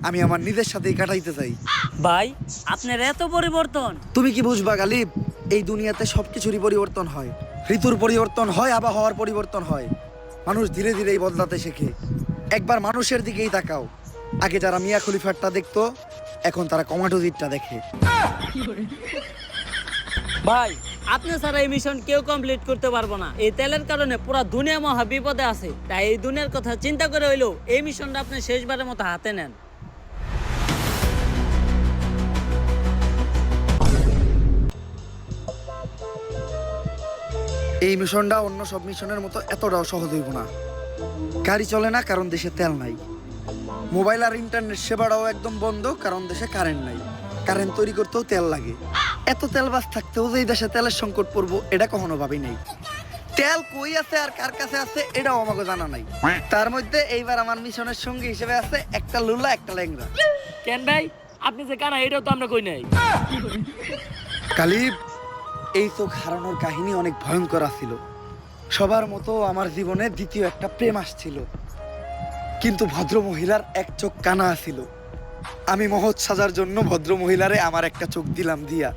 আমি আমার নিজের সাথেই কাটাইতে চাই। ভাই আপনার এত পরিবর্তন। তুমি কি বুঝবা গালিব, এই দুনিয়াতে সবকিছুরই পরিবর্তন হয়। ঋতুর পরিবর্তন হয়, আবহাওয়ার পরিবর্তন হয়। মানুষ ধীরে ধীরেই বদলাতে শেখে। একবার মানুষের দিকেই তাকাও, আগে যারা মিয়া খলিফারটা দেখতো, এখন তারা কমাটোজিটটা দেখে। ভাই আপনি ছাড়া এই মিশন কেউ কমপ্লিট করতে পারবো না। এই তেলের কারণে পুরো দুনিয়া মহা বিপদে আছে। তাই এই দুনিয়ার কথা চিন্তা করে হইলো এই মিশনটা আপনি শেষবারের মতো হাতে নেন। এই মিশনটা অন্য সব মিশনের মতো এতটাও সহজ হইব না। গাড়ি চলে না কারণ দেশে তেল নাই। মোবাইল আর ইন্টারনেট সেবাটাও একদম বন্ধ কারণ দেশে কারেন্ট নাই। কারেন্ট তৈরি করতেও তেল লাগে। এত তেল বাস থাকতেও যে এই দেশে তেলের সংকট পড়বো এটা কখনো ভাবি নাই। তেল কই আছে আর কার কাছে আছে এটাও আমাকে জানা নাই। তার মধ্যে এইবার আমার মিশনের সঙ্গী হিসেবে আছে একটা লুলা একটা ল্যাংড়া। কেন ভাই আপনি যে কানা এটাও তো আমরা কই নাই। কালিব, এই চোখ হারানোর কাহিনী অনেক ভয়ঙ্কর ছিল। সবার মতো আমার জীবনে দ্বিতীয় একটা প্রেম আসছিল, কিন্তু ভদ্র মহিলার এক চোখ কানা ছিল। আমি মহৎ সাজার জন্য ভদ্র মহিলারে আমার একটা চোখ দিলাম দিয়া।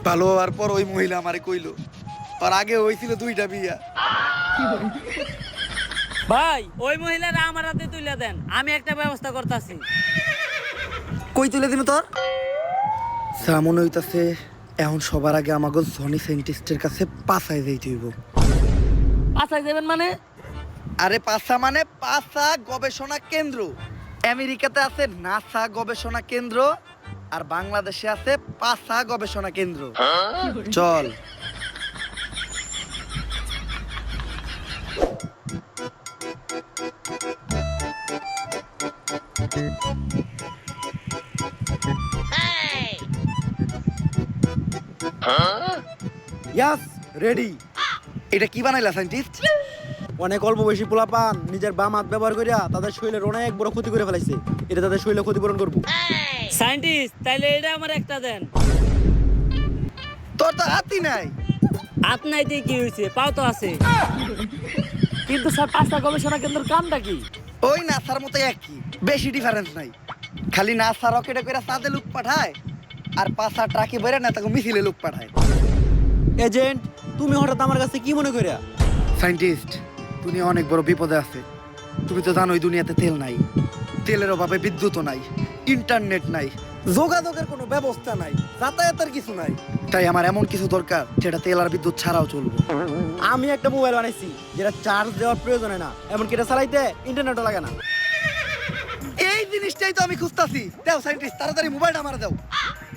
ভালো হওয়ার পর ওই মহিলা আমারে কইলো আর আগে হয়েছিল 2টা বিয়া। ভাই ওই মহিলারা আমার হাতে তুলে দেন, আমি একটা ব্যবস্থা করতেছি। কই তুলে দিন তোর? মনে হইতাছে এখন সবার আগে আমাকে জনি সাইন্টিস্টের কাছে পাছায় যাইতে হইব। আচ্ছা যাবেন মানে? আরে পাছা মানে পাছা গবেষণা কেন্দ্র। আমেরিকাতে আছে নাসা গবেষণা কেন্দ্র, আর বাংলাদেশে আছে পাছা গবেষণা কেন্দ্র। চল। ইয়াস, রেডি। এটা কি বানাইলা সাইন্টিস্ট? অনেক অল্প বয়সী পোলাপান নিজের বাম হাত ব্যবহার করিয়া তাদের শরীরের অনেক বড় ক্ষতি করে ফেলাইছে। এটা তাদের শরীরে ক্ষতিপূরণ করবো। সায়েন্টিস্ট তাইলে এটা আমার একটা দেন। তোর তো হাতই নাই। হাত নাই দিয়ে কি হয়েছে, পাও তো আছে। কিন্তু স্যার পাঁচটা গবেষণা কেন্দ্রের কামটা কি? ওই নাসার মতো একই, বেশি ডিফারেন্স নাই। খালি নাসা রকেটে করে চাঁদে লোক পাঠায়, আর পাঁচা ট্রাকে বেরে না তাকে মিছিলে লোক পাঠায়। এজেন্ট, তুমি হঠাৎ আমার কাছে কি মনে করিয়া? সায়েন্টিস্ট, দুনিয়া অনেক বড় বিপদে আছে। তুমি তো জানোই দুনিয়াতে তেল নাই, তেলের অভাবে বিদ্যুৎও নাই, ইন্টারনেট নাই, যোগাযোগের কোনো ব্যবস্থা নাই, যাতায়াতের কিছু নাই। তাই আমার এমন কিছু দরকার যেটা তেল আর বিদ্যুৎ ছাড়াও চলবে। আমি একটা মোবাইল বানাইছি যেটা চার্জ দেওয়ার প্রয়োজন হয় না, এমনকি এটা চালাইতে ইন্টারনেটও লাগে না। এই জিনিসটাই তো আমি খুঁজতাছি। দাও সায়েন্টিস্ট, তাড়াতাড়ি মোবাইলটা আমার দাও।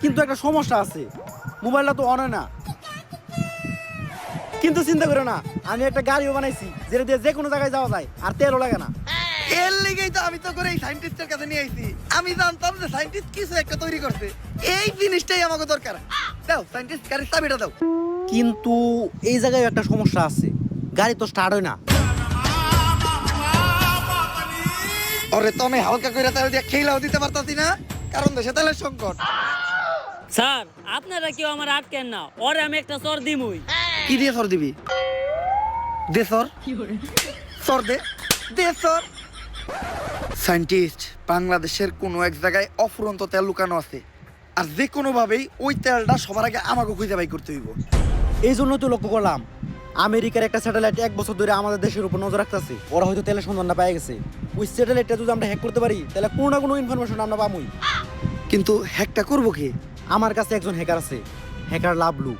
কিন্তু একটা সমস্যা আছে, মোবাইলটা তো অন হয় না। কিন্তু চিন্তা করো না, আমি একটা গাড়িও বানাইছি যেটা দিয়ে যে কোনো জায়গায় যাওয়া যায় আর তেলও লাগে না। এর লেগেই তো আমি তো করে এই সায়েন্টিস্টের কাছে নিয়ে আইছি। আমি জানতাম যে সায়েন্টিস্ট কিছু একটা তৈরি করছে। এই জিনিসটাই আমাকে দরকার। দাও সায়েন্টিস্ট, গাড়ির চাবিটা দাও। কিন্তু এই জায়গায় একটা সমস্যা আছে, গাড়ি তো স্টার্ট হয় না। ওরে তো আমি হালকা করে তেল দিয়ে খেলাও দিতে পারতাছি না, কারণ দেশে তেলের সংকট। স্যার আপনারা কেউ আমার আটকেন না, ওরে আমি একটা চর দিমুই। কি দিয়ে সর দিবি? দে সর। সর দে, দে সর। সায়েন্টিস্ট, বাংলাদেশের কোনো এক জায়গায় অফুরন্ত তেল লুকানো আছে, আর যে কোনো ভাবেই ওই তেলটা সবার আগে আমাকে খুঁজে বাই করতে হইব। এই জন্য তো লক্ষ্য করলাম আমেরিকার একটা স্যাটেলাইট 1 বছর ধরে আমাদের দেশের উপর নজর রাখতেছে। ওরা হয়তো তেলের সন্ধানটা পেয়ে গেছে। ওই স্যাটেলাইটটা যদি আমরা হ্যাক করতে পারি তাহলে কোনো না কোনো ইনফরমেশন আমরা পাবোই। কিন্তু হ্যাকটা করবো কি? আমার কাছে একজন হ্যাকার আছে, হ্যাকার লাভলু।